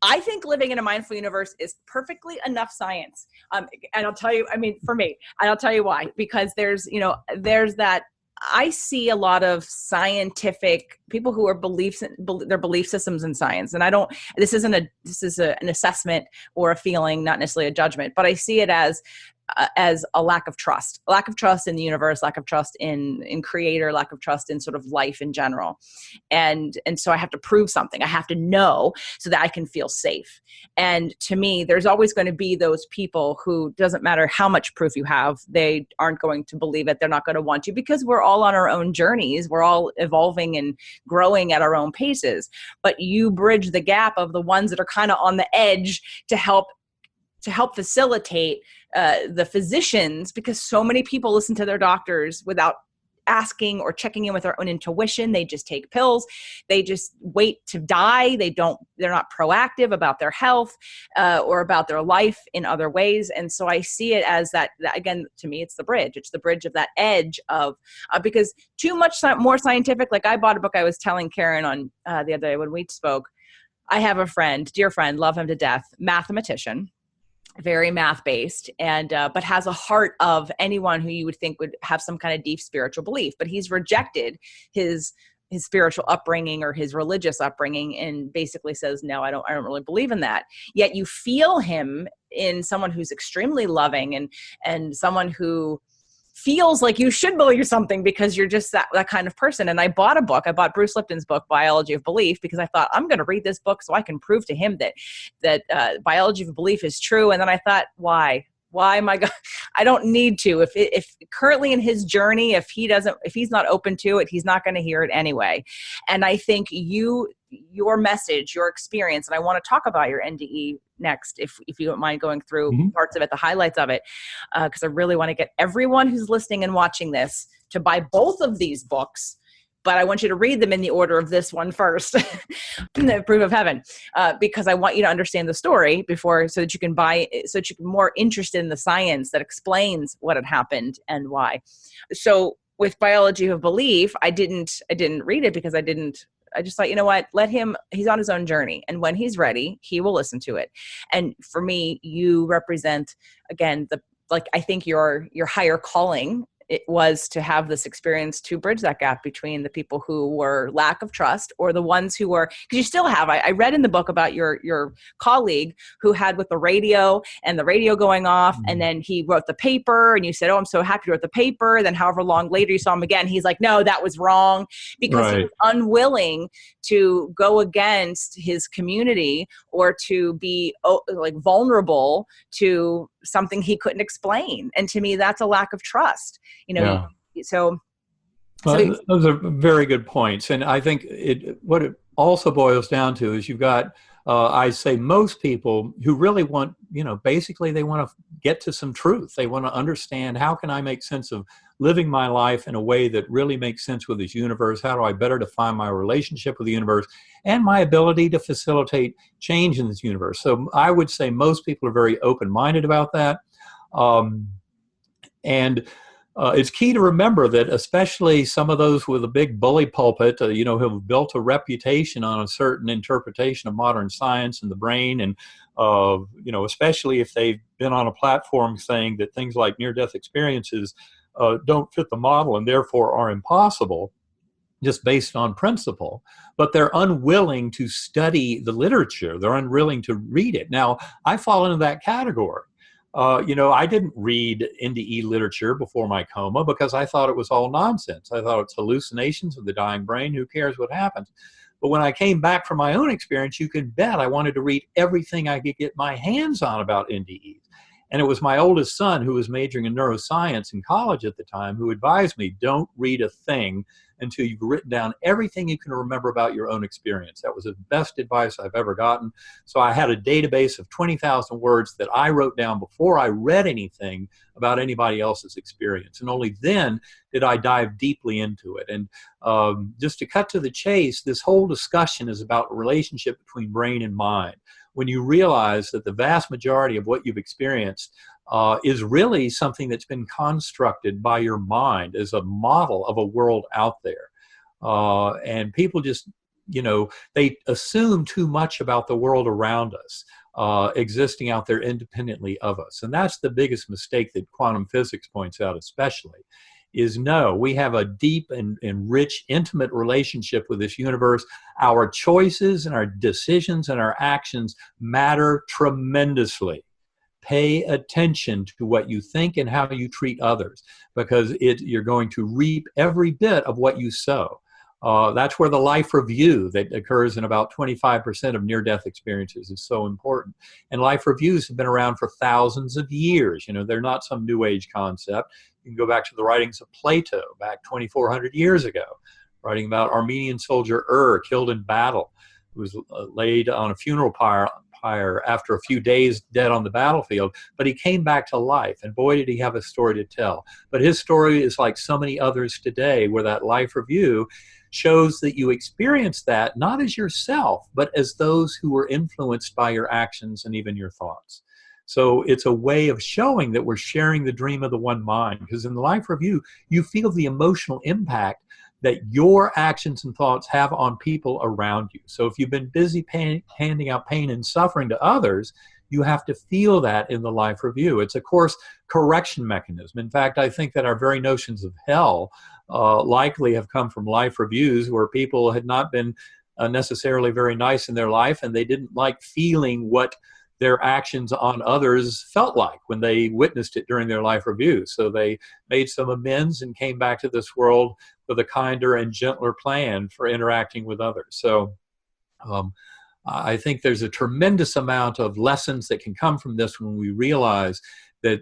I think living in a mindful universe is perfectly enough science. And I'll tell you, for me, and I'll tell you why, because there's that, I see a lot of scientific people who are their belief systems in science. And this is an assessment or a feeling, not necessarily a judgment, but I see it as a lack of trust in the universe, lack of trust in creator, lack of trust in sort of life in general. And so I have to prove something. I have to know so that I can feel safe. And to me, there's always going to be those people who, doesn't matter how much proof you have, they aren't going to believe it. They're not going to want you, because we're all on our own journeys. We're all evolving and growing at our own paces. But you bridge the gap of the ones that are kind of on the edge to help facilitate the physicians, because so many people listen to their doctors without asking or checking in with their own intuition. They just take pills. They just wait to die. They're not proactive about their health or about their life in other ways. And so I see it as that again, to me, it's the bridge. It's the bridge of that edge of, because too much more scientific, like I bought a book I was telling Karen on the other day when we spoke. I have a friend, dear friend, love him to death, mathematician, very math-based, and but has a heart of anyone who you would think would have some kind of deep spiritual belief. But he's rejected his spiritual upbringing or his religious upbringing, and basically says, no, I don't really believe in that. Yet you feel him in someone who's extremely loving and someone who feels like you should believe something because you're just that kind of person. And I bought a book. I bought Bruce Lipton's book, Biology of Belief, because I thought I'm going to read this book so I can prove to him that biology of belief is true. And then I thought, why am I? I don't need to. If currently in his journey, if he's not open to it, he's not going to hear it anyway. And I think your message, your experience, and I want to talk about your NDE next, if you don't mind going through parts of it, the highlights of it, because I really want to get everyone who's listening and watching this to buy both of these books. But I want you to read them in the order of this one first, The Proof of Heaven, because I want you to understand the story before, so that you can more interested in the science that explains what had happened and why. So with Biology of Belief, I didn't read it because I just thought, you know what, he's on his own journey. And when he's ready, he will listen to it. And for me, you represent, again, I think your higher calling, it was to have this experience to bridge that gap between the people who were lack of trust or the ones who were, because you still have, I read in the book about your colleague who had with the radio going off, and then he wrote the paper and you said, oh, I'm so happy you wrote the paper. Then however long later you saw him again, he's like, no, that was wrong, because he was unwilling to go against his community or to be vulnerable to something he couldn't explain. And to me, that's a lack of trust, so those are very good points. And I think what it also boils down to is you've got, I say most people who really want, basically they want to get to some truth. They want to understand, how can I make sense of living my life in a way that really makes sense with this universe? How do I better define my relationship with the universe and my ability to facilitate change in this universe? So I would say most people are very open-minded about that. It's key to remember that, especially some of those with a big bully pulpit, who have built a reputation on a certain interpretation of modern science and the brain, and especially if they've been on a platform saying that things like near-death experiences don't fit the model and therefore are impossible, just based on principle, but they're unwilling to study the literature. They're unwilling to read it. Now, I fall into that category. I didn't read NDE literature before my coma because I thought it was all nonsense. I thought it's hallucinations of the dying brain. Who cares what happens? But when I came back from my own experience, you can bet I wanted to read everything I could get my hands on about NDEs. And it was my oldest son, who was majoring in neuroscience in college at the time, who advised me, don't read a thing until you've written down everything you can remember about your own experience. That was the best advice I've ever gotten. So I had a database of 20,000 words that I wrote down before I read anything about anybody else's experience. And only then did I dive deeply into it. And just to cut to the chase, this whole discussion is about the relationship between brain and mind. When you realize that the vast majority of what you've experienced is really something that's been constructed by your mind as a model of a world out there. And people just, they assume too much about the world around us, existing out there independently of us. And that's the biggest mistake that quantum physics points out especially, is no, we have a deep and rich, intimate relationship with this universe. Our choices and our decisions and our actions matter tremendously. Pay attention to what you think and how you treat others, because you're going to reap every bit of what you sow. That's where the life review that occurs in about 25% of near-death experiences is so important. And life reviews have been around for thousands of years. They're not some new age concept. You can go back to the writings of Plato back 2,400 years ago, writing about Armenian soldier killed in battle, who was laid on a funeral pyre vampire after a few days dead on the battlefield, but he came back to life, and boy, did he have a story to tell. But his story is like so many others today, where that life review shows that you experience that not as yourself, but as those who were influenced by your actions and even your thoughts. So it's a way of showing that we're sharing the dream of the one mind, because in the life review, you feel the emotional impact that your actions and thoughts have on people around you. So if you've been busy handing out pain and suffering to others, you have to feel that in the life review. It's a course correction mechanism. In fact, I think that our very notions of hell likely have come from life reviews where people had not been necessarily very nice in their life, and they didn't like feeling what their actions on others felt like when they witnessed it during their life review. So they made some amends and came back to this world with a kinder and gentler plan for interacting with others. So I think there's a tremendous amount of lessons that can come from this when we realize that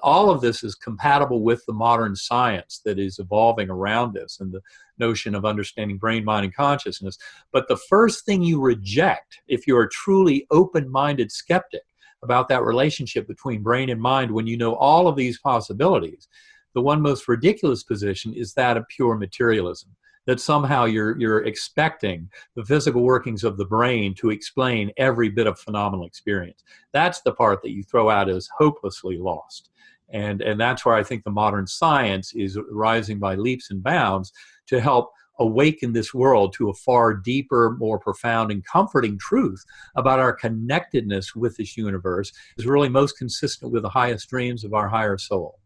all of this is compatible with the modern science that is evolving around us and the notion of understanding brain, mind, and consciousness. But the first thing you reject, if you're a truly open-minded skeptic about that relationship between brain and mind, when you know all of these possibilities, the one most ridiculous position is that of pure materialism, that somehow you're expecting the physical workings of the brain to explain every bit of phenomenal experience. That's the part that you throw out as hopelessly lost. And that's where I think the modern science is rising by leaps and bounds to help awaken this world to a far deeper, more profound and comforting truth about our connectedness with this universe is really most consistent with the highest dreams of our higher soul.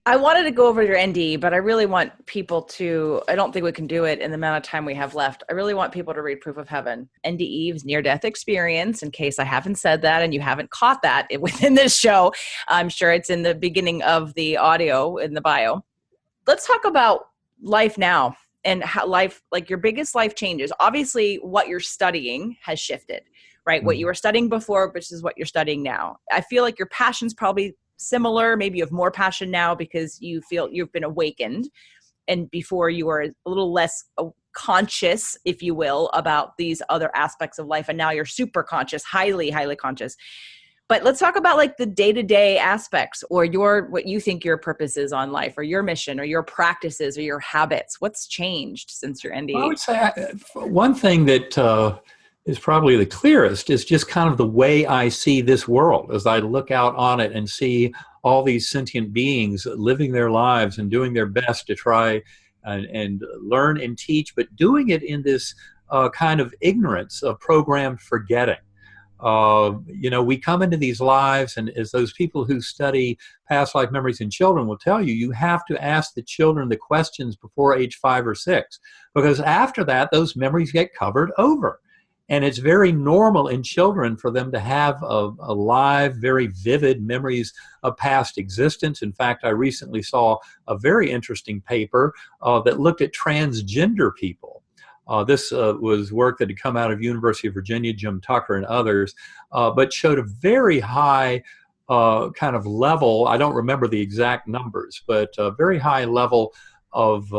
I wanted to go over your NDE, but I really want people to, I don't think we can do it in the amount of time we have left. I really want people to read Proof of Heaven. NDE is near-death experience, in case I haven't said that and you haven't caught that within this show. I'm sure it's in the beginning of the audio in the bio. Let's talk about life now and how life, like your biggest life changes. Obviously, what you're studying has shifted, right? Mm-hmm. What you were studying before versus what you're studying now. I feel like your passion's probably similar. Maybe you have more passion now because you feel you've been awakened, and before you were a little less conscious, if you will, about these other aspects of life, and now you're super conscious, highly conscious. But let's talk about like the day-to-day aspects, or what you think your purpose is on life, or your mission, or your practices, or your habits. What's changed since your NDE? Well, I would say one thing that is probably the clearest is just kind of the way I see this world as I look out on it and see all these sentient beings living their lives and doing their best to try and learn and teach, but doing it in this kind of ignorance of programmed forgetting. We come into these lives, and as those people who study past life memories in children will tell you, you have to ask the children the questions before age 5 or 6, because after that, those memories get covered over. And it's very normal in children for them to have a live, very vivid memories of past existence. In fact, I recently saw a very interesting paper that looked at transgender people. This was work that had come out of University of Virginia, Jim Tucker and others, but showed a very high kind of level, I don't remember the exact numbers, but a very high level of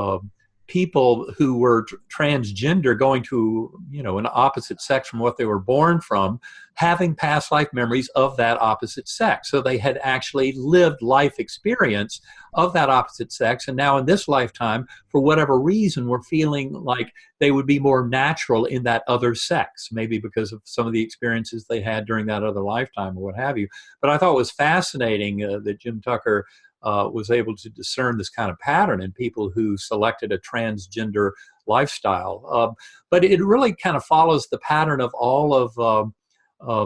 people who were transgender going to, an opposite sex from what they were born from, having past life memories of that opposite sex. So they had actually lived life experience of that opposite sex. And now in this lifetime, for whatever reason, we're feeling like they would be more natural in that other sex, maybe because of some of the experiences they had during that other lifetime or what have you. But I thought it was fascinating that Jim Tucker was able to discern this kind of pattern in people who selected a transgender lifestyle. But it really kind of follows the pattern of all of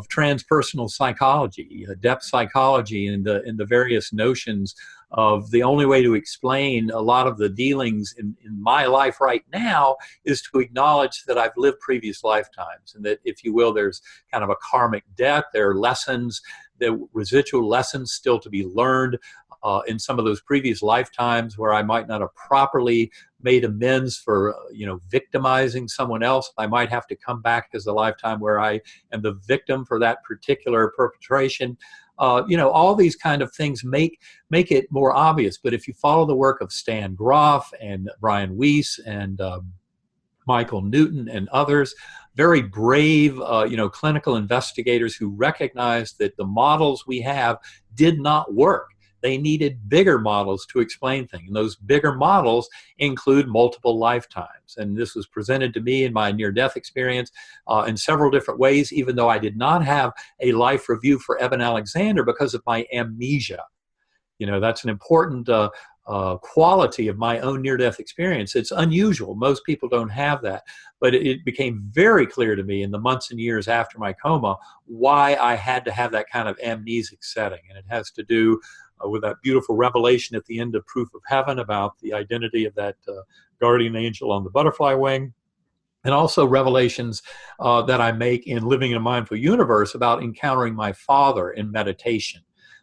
transpersonal psychology, depth psychology, and the various notions of the only way to explain a lot of the dealings in my life right now is to acknowledge that I've lived previous lifetimes, and that, if you will, there's kind of a karmic debt. There are lessons, the residual lessons still to be learned in some of those previous lifetimes where I might not have properly made amends for, victimizing someone else. I might have to come back as a lifetime where I am the victim for that particular perpetration. All these kind of things make it more obvious. But if you follow the work of Stan Grof and Brian Weiss and Michael Newton and others, very brave, clinical investigators who recognized that the models we have did not work. They needed bigger models to explain things. And those bigger models include multiple lifetimes. And this was presented to me in my near-death experience in several different ways, even though I did not have a life review for Eben Alexander because of my amnesia. That's an important quality of my own near-death experience. It's unusual. Most people don't have that. But it became very clear to me in the months and years after my coma why I had to have that kind of amnesic setting. And it has to do with that beautiful revelation at the end of Proof of Heaven about the identity of that guardian angel on the butterfly wing. And also revelations that I make in Living in a Mindful Universe about encountering my father in meditation.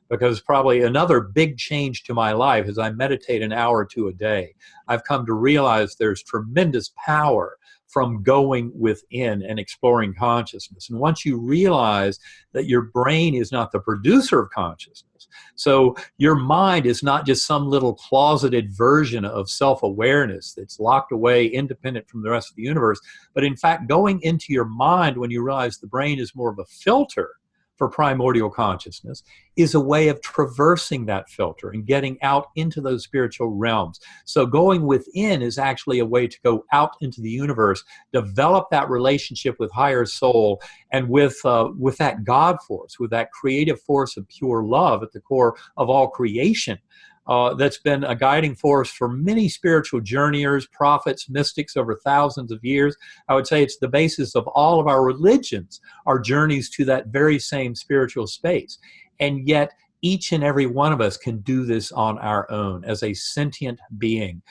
Because probably another big change to my life is I meditate an hour or two a day. I've come to realize there's tremendous power from going within and exploring consciousness. And once you realize that your brain is not the producer of consciousness, so your mind is not just some little closeted version of self-awareness that's locked away independent from the rest of the universe, but in fact going into your mind when you realize the brain is more of a filter for primordial consciousness is a way of traversing that filter and getting out into those spiritual realms. So going within is actually a way to go out into the universe, develop that relationship with higher soul and with that God force, with that creative force of pure love at the core of all creation. That's been a guiding force for many spiritual journeyers, prophets, mystics over thousands of years. I would say it's the basis of all of our religions, our journeys to that very same spiritual space. And yet, each and every one of us can do this on our own as a sentient being.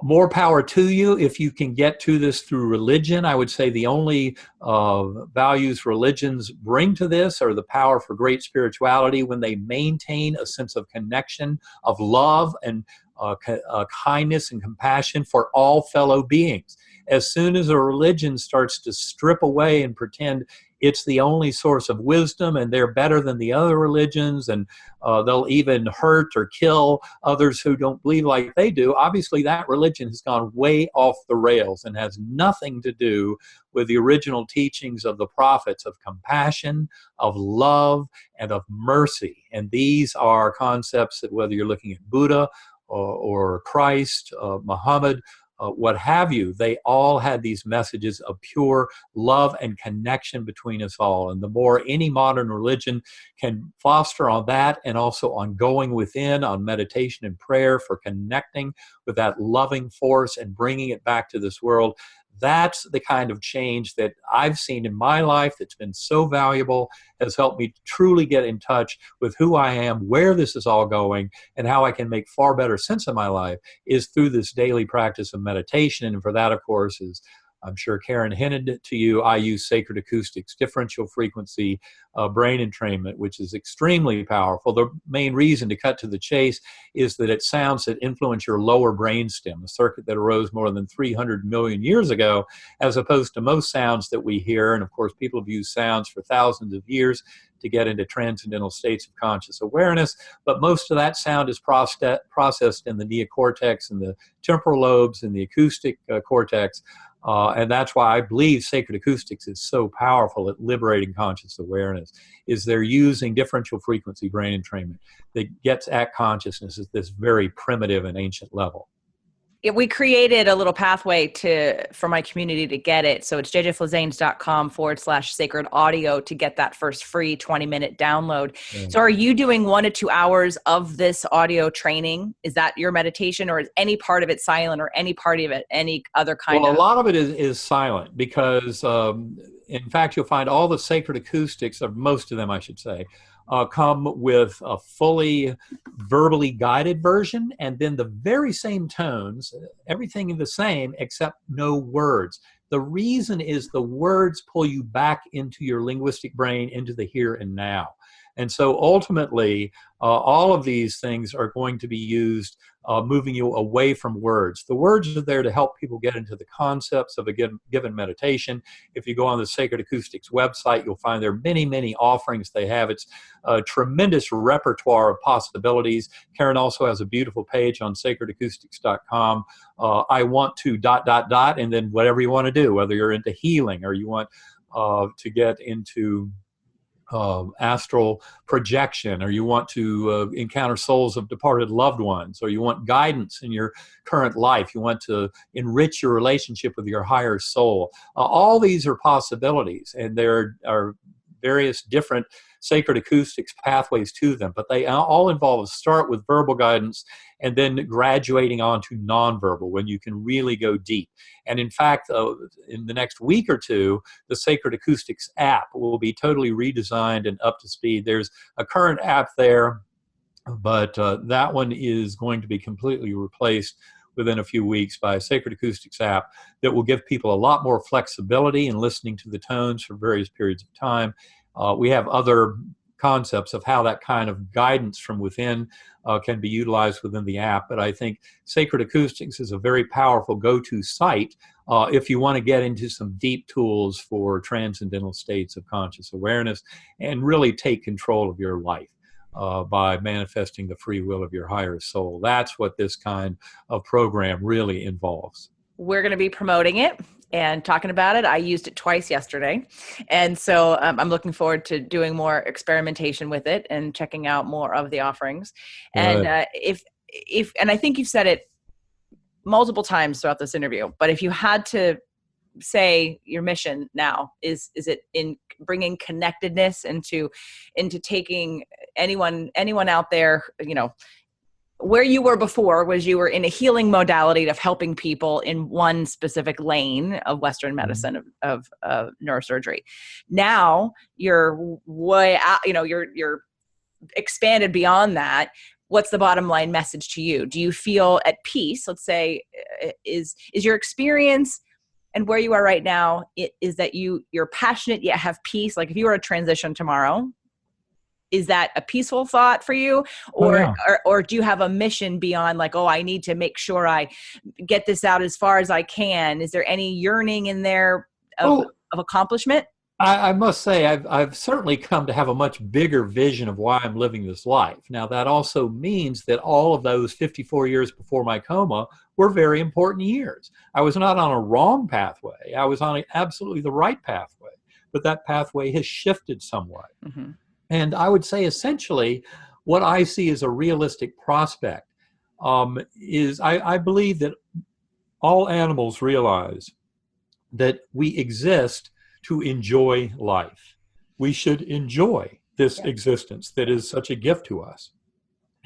More power to you if you can get to this through religion. I would say the only values religions bring to this are the power for great spirituality when they maintain a sense of connection, of love and kindness and compassion for all fellow beings. As soon as a religion starts to strip away and pretend it's the only source of wisdom and they're better than the other religions and they'll even hurt or kill others who don't believe like they do, obviously that religion has gone way off the rails and has nothing to do with the original teachings of the prophets of compassion, of love, and of mercy. And these are concepts that whether you're looking at Buddha or Christ, Muhammad, what have you, they all had these messages of pure love and connection between us all. And the more any modern religion can foster on that and also on going within, on meditation and prayer for connecting with that loving force and bringing it back to this world, that's the kind of change that I've seen in my life that's been so valuable, has helped me truly get in touch with who I am, where this is all going, and how I can make far better sense of my life is through this daily practice of meditation. And for that, of course, is I'm sure Karen hinted to you, I use sacred acoustics, differential frequency, brain entrainment, which is extremely powerful. The main reason, to cut to the chase, is that it's sounds that influence your lower brainstem, a circuit that arose more than 300 million years ago, as opposed to most sounds that we hear. And of course, people have used sounds for thousands of years to get into transcendental states of conscious awareness, but most of that sound is processed in the neocortex and the temporal lobes and the acoustic cortex. And that's why I believe sacred acoustics is so powerful at liberating conscious awareness, is they're using differential frequency brain entrainment that gets at consciousness at this very primitive and ancient level. We created a little pathway for my community to get it. So it's jjflizanes.com/sacred audio to get that first free 20-minute download. Yeah. So are you doing 1 to 2 hours of this audio training? Is that your meditation, or is any part of it silent, or any part of it any other kind of? Well, a lot of it is silent because, in fact, you'll find all the sacred acoustics, or most of them, I should say, come with a fully verbally guided version, and then the very same tones, everything the same except no words. The reason is the words pull you back into your linguistic brain, into the here and now. And so ultimately, All of these things are going to be used, moving you away from words. The words are there to help people get into the concepts of a given meditation. If you go on the Sacred Acoustics website, you'll find there are many, many offerings they have. It's a tremendous repertoire of possibilities. Karen also has a beautiful page on sacredacoustics.com. I want to ... and then whatever you want to do, whether you're into healing or you want to get into astral projection, or you want to encounter souls of departed loved ones, or you want guidance in your current life, you want to enrich your relationship with your higher soul. All these are possibilities, and there are various different sacred acoustics pathways to them, but they all involve start with verbal guidance and then graduating on to nonverbal, when you can really go deep. And in fact, in the next week or two, the Sacred Acoustics app will be totally redesigned and up to speed. There's a current app there, but that one is going to be completely replaced within a few weeks by a Sacred Acoustics app that will give people a lot more flexibility in listening to the tones for various periods of time. We have other concepts of how that kind of guidance from within can be utilized within the app, but I think Sacred Acoustics is a very powerful go-to site if you want to get into some deep tools for transcendental states of conscious awareness and really take control of your life by manifesting the free will of your higher soul. That's what this kind of program really involves. We're going to be promoting it and talking about it. I used it twice yesterday. And so I'm looking forward to doing more experimentation with it and checking out more of the offerings. And and I think you've said it multiple times throughout this interview, but if you had to say your mission now, is it in bringing connectedness into taking anyone out there, where you were before was you were in a healing modality of helping people in one specific lane of Western medicine, of neurosurgery. Now you're way out, you're expanded beyond that. What's the bottom line message to you? Do you feel at peace? Let's say, is your experience and where you are right now, is that you're passionate yet have peace? Like if you were to transition tomorrow, is that a peaceful thought for you? Or do you have a mission beyond, like, oh, I need to make sure I get this out as far as I can? Is there any yearning in there of accomplishment? I must say, I've certainly come to have a much bigger vision of why I'm living this life. Now, that also means that all of those 54 years before my coma were very important years. I was not on a wrong pathway. I was on absolutely the right pathway, but that pathway has shifted somewhat. Mm-hmm. And I would say essentially what I see as a realistic prospect is I believe that all animals realize that we exist to enjoy life. We should enjoy this existence that is such a gift to us.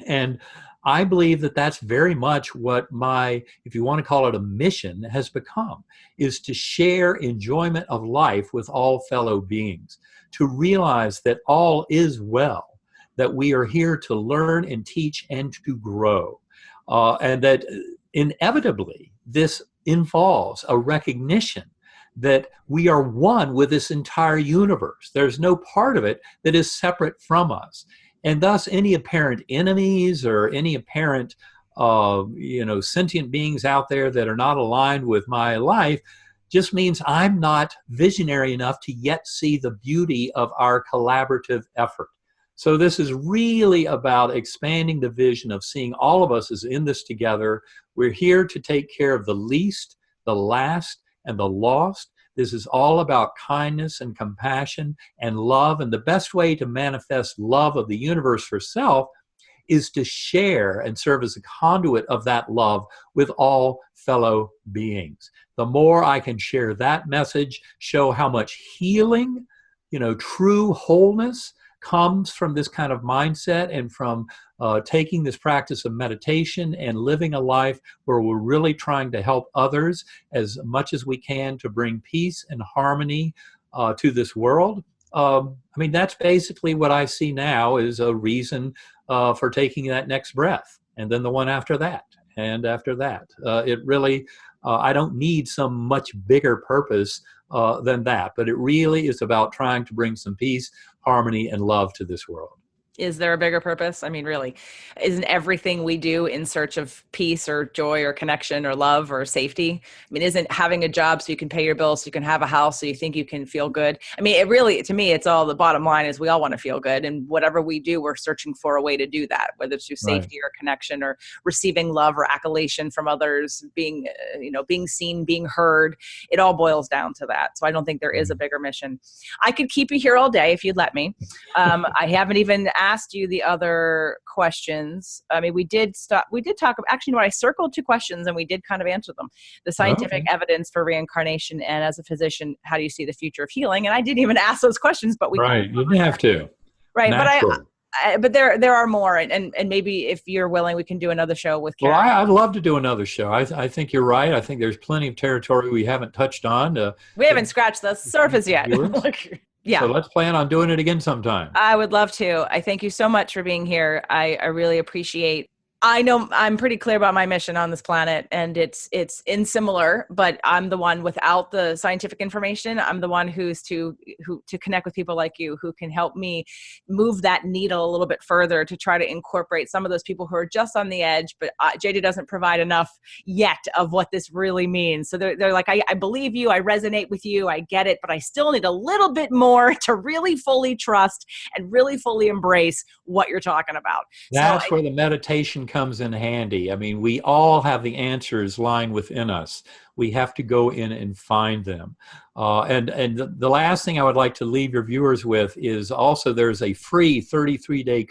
And I believe that that's very much what my, if you want to call it a mission, has become, is to share enjoyment of life with all fellow beings, to realize that all is well, that we are here to learn and teach and to grow, and that inevitably this involves a recognition that we are one with this entire universe. There's no part of it that is separate from us. And thus any apparent enemies or any apparent sentient beings out there that are not aligned with my life just means I'm not visionary enough to yet see the beauty of our collaborative effort. So this is really about expanding the vision of seeing all of us as in this together. We're here to take care of the least, the last, and the lost. This is all about kindness and compassion and love. And the best way to manifest love of the universe for self is to share and serve as a conduit of that love with all fellow beings. The more I can share that message, show how much healing, true wholeness comes from this kind of mindset and from taking this practice of meditation and living a life where we're really trying to help others as much as we can to bring peace and harmony to this world. That's basically what I see now is a reason for taking that next breath, and then the one after that, and after that. It really, I don't need some much bigger purpose than that, but it really is about trying to bring some peace, harmony, and love to this world. Is there a bigger purpose? I mean, really, isn't everything we do in search of peace or joy or connection or love or safety? I mean, isn't having a job so you can pay your bills, so you can have a house, so you think you can feel good? I mean, it really, to me, it's all the bottom line is we all want to feel good. And whatever we do, we're searching for a way to do that, whether it's through Right. safety or connection or receiving love or accolation from others, being, being seen, being heard. It all boils down to that. So I don't think there is a bigger mission. I could keep you here all day if you'd let me. I haven't even asked you the other questions. I mean, we did talk, actually, I circled 2 questions and we did kind of answer them. The scientific Okay. evidence for reincarnation, and as a physician, how do you see the future of healing? And I didn't even ask those questions, but we kind Right. of You didn't have to. right. Natural. But there are more, and maybe if you're willing, we can do another show with Well, Karen. I'd love to do another show. I think you're right. I think there's plenty of territory we haven't touched on. We haven't scratched the surface yet. Viewers. Yeah. So let's plan on doing it again sometime. I would love to. I thank you so much for being here. I really appreciate. I know I'm pretty clear about my mission on this planet, and it's insimilar, but I'm the one without the scientific information. I'm the one who to connect with people like you who can help me move that needle a little bit further to try to incorporate some of those people who are just on the edge, but JD doesn't provide enough yet of what this really means. So they're like, I believe you, I resonate with you, I get it, but I still need a little bit more to really fully trust and really fully embrace what you're talking about. That's where the meditation comes in handy. I mean, we all have the answers lying within us. We have to go in and find them. And the last thing I would like to leave your viewers with is also there's a free 33-day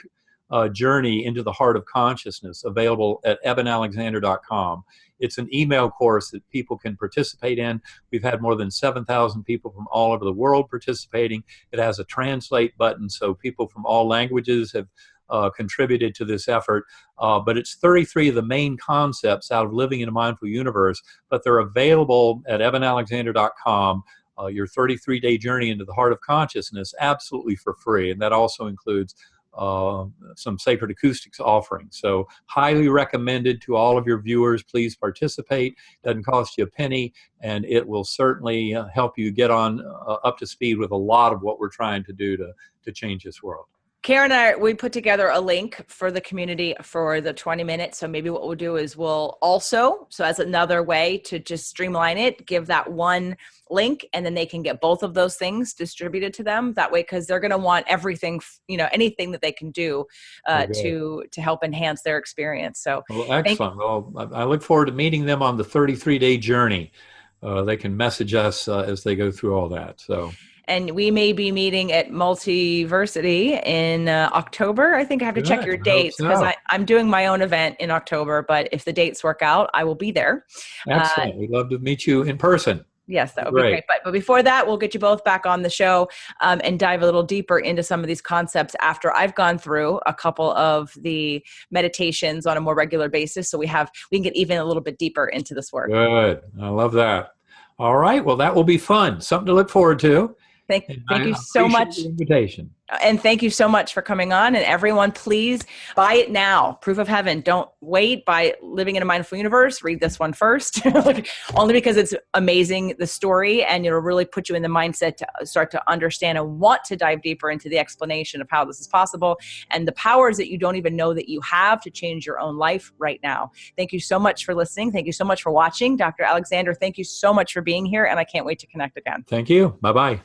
journey into the heart of consciousness available at ebenalexander.com. It's an email course that people can participate in. We've had more than 7,000 people from all over the world participating. It has a translate button, so people from all languages have contributed to this effort, but it's 33 of the main concepts out of living in a mindful universe, but they're available at ebenalexander.com, your 33-day journey into the heart of consciousness, absolutely for free, and that also includes some sacred acoustics offerings. So highly recommended to all of your viewers. Please participate. Doesn't cost you a penny, and it will certainly help you get on up to speed with a lot of what we're trying to do to change this world. Karen and I, we put together a link for the community for the 20 minutes. So maybe what we'll do is we'll also, so as another way to just streamline it, give that one link, and then they can get both of those things distributed to them that way, because they're going to want everything, anything that they can do to help enhance their experience. So well, excellent. Well, I look forward to meeting them on the 33-day journey. They can message us as they go through all that. So. And we may be meeting at Multiversity in October. I think I have to check your dates because I'm doing my own event in October. But if the dates work out, I will be there. Excellent. We'd love to meet you in person. Yes, that would be great. But before that, we'll get you both back on the show and dive a little deeper into some of these concepts after I've gone through a couple of the meditations on a more regular basis. So we can get even a little bit deeper into this work. Good. I love that. All right. Well, that will be fun. Something to look forward to. Thank you so much. The invitation. And thank you so much for coming on. And everyone, please buy it now. Proof of Heaven. Don't wait. Buy Living in a Mindful Universe. Read this one first, only because it's amazing, the story, and it'll really put you in the mindset to start to understand and want to dive deeper into the explanation of how this is possible and the powers that you don't even know that you have to change your own life right now. Thank you so much for listening. Thank you so much for watching. Dr. Alexander, thank you so much for being here, and I can't wait to connect again. Thank you. Bye-bye.